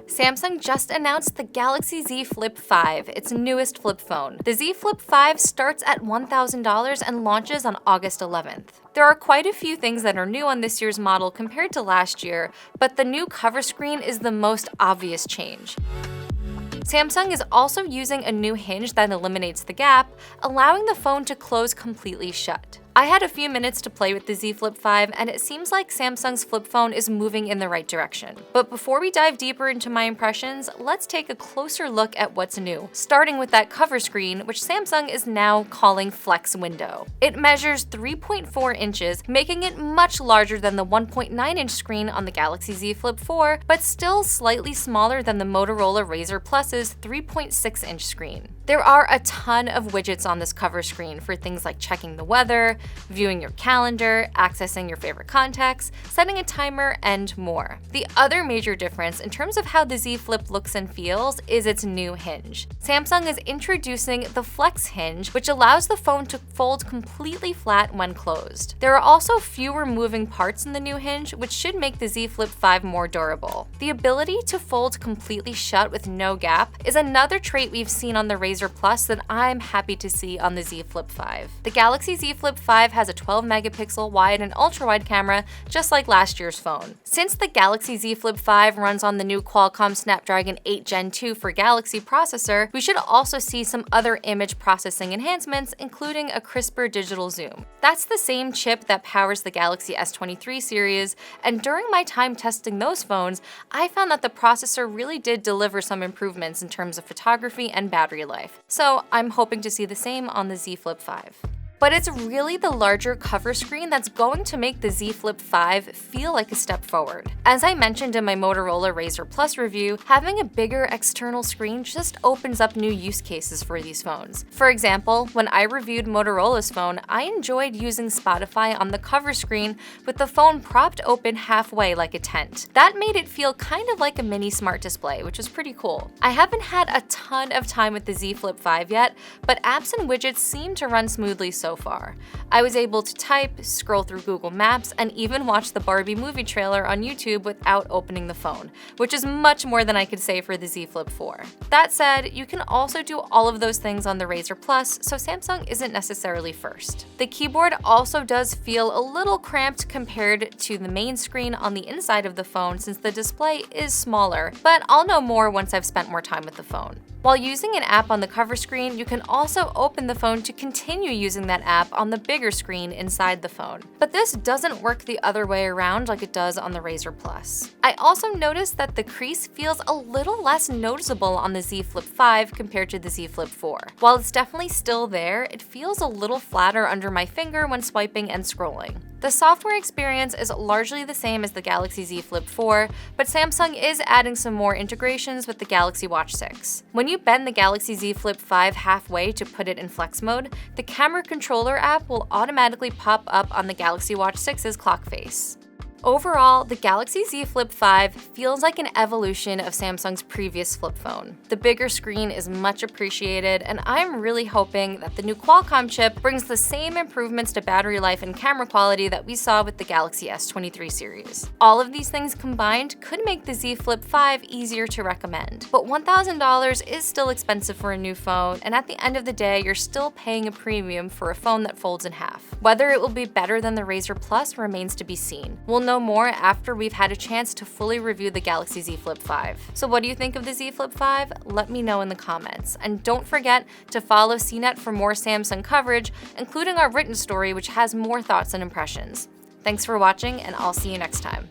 Samsung just announced the Galaxy Z Flip 5, its newest flip phone. The Z Flip 5 starts at $1,000 and launches on August 11th. There are quite a few things that are new on this year's model compared to last year, but the new cover screen is the most obvious change. Samsung is also using a new hinge that eliminates the gap, allowing the phone to close completely shut. I had a few minutes to play with the Z Flip 5, and it seems like Samsung's flip phone is moving in the right direction. But before we dive deeper into my impressions, let's take a closer look at what's new, starting with that cover screen, which Samsung is now calling Flex Window. It measures 3.4 inches, making it much larger than the 1.9-inch screen on the Galaxy Z Flip 4, but still slightly smaller than the Motorola Razr Plus's 3.6-inch screen. There are a ton of widgets on this cover screen for things like checking the weather, viewing your calendar, accessing your favorite contacts, setting a timer, and more. The other major difference in terms of how the Z Flip looks and feels is its new hinge. Samsung is introducing the Flex hinge, which allows the phone to fold completely flat when closed. There are also fewer moving parts in the new hinge, which should make the Z Flip 5 more durable. The ability to fold completely shut with no gap is another trait we've seen on the Razr Plus that I'm happy to see on the Z Flip 5. The Galaxy Z Flip 5 has a 12-megapixel wide and ultra-wide camera, just like last year's phone. Since the Galaxy Z Flip 5 runs on the new Qualcomm Snapdragon 8 Gen 2 for Galaxy processor, we should also see some other image processing enhancements, including a crisper digital zoom. That's the same chip that powers the Galaxy S23 series, and during my time testing those phones, I found that the processor really did deliver some improvements in terms of photography and battery life. So I'm hoping to see the same on the Z Flip 5. But it's really the larger cover screen that's going to make the Z Flip 5 feel like a step forward. As I mentioned in my Motorola Razr Plus review, having a bigger external screen just opens up new use cases for these phones. For example, when I reviewed Motorola's phone, I enjoyed using Spotify on the cover screen with the phone propped open halfway like a tent. That made it feel kind of like a mini smart display, which was pretty cool. I haven't had a ton of time with the Z Flip 5 yet, but apps and widgets seem to run smoothly so far. I was able to type, scroll through Google Maps, and even watch the Barbie movie trailer on YouTube without opening the phone, which is much more than I could say for the Z Flip 4. That said, you can also do all of those things on the Razr Plus, so Samsung isn't necessarily first. The keyboard also does feel a little cramped compared to the main screen on the inside of the phone since the display is smaller, but I'll know more once I've spent more time with the phone. While using an app on the cover screen, you can also open the phone to continue using that app on the bigger screen inside the phone. But this doesn't work the other way around like it does on the Razr Plus. I also noticed that the crease feels a little less noticeable on the Z Flip 5 compared to the Z Flip 4. While it's definitely still there, it feels a little flatter under my finger when swiping and scrolling. The software experience is largely the same as the Galaxy Z Flip 4, but Samsung is adding some more integrations with the Galaxy Watch 6. When you bend the Galaxy Z Flip 5 halfway to put it in flex mode, the camera controller app will automatically pop up on the Galaxy Watch 6's clock face. Overall, the Galaxy Z Flip 5 feels like an evolution of Samsung's previous flip phone. The bigger screen is much appreciated, and I'm really hoping that the new Qualcomm chip brings the same improvements to battery life and camera quality that we saw with the Galaxy S23 series. All of these things combined could make the Z Flip 5 easier to recommend. But $1,000 is still expensive for a new phone, and at the end of the day, you're still paying a premium for a phone that folds in half. Whether it will be better than the Razr Plus remains to be seen. We'll know more after we've had a chance to fully review the Galaxy Z Flip 5. So what do you think of the Z Flip 5? Let me know in the comments. And don't forget to follow CNET for more Samsung coverage, including our written story, which has more thoughts and impressions. Thanks for watching, and I'll see you next time.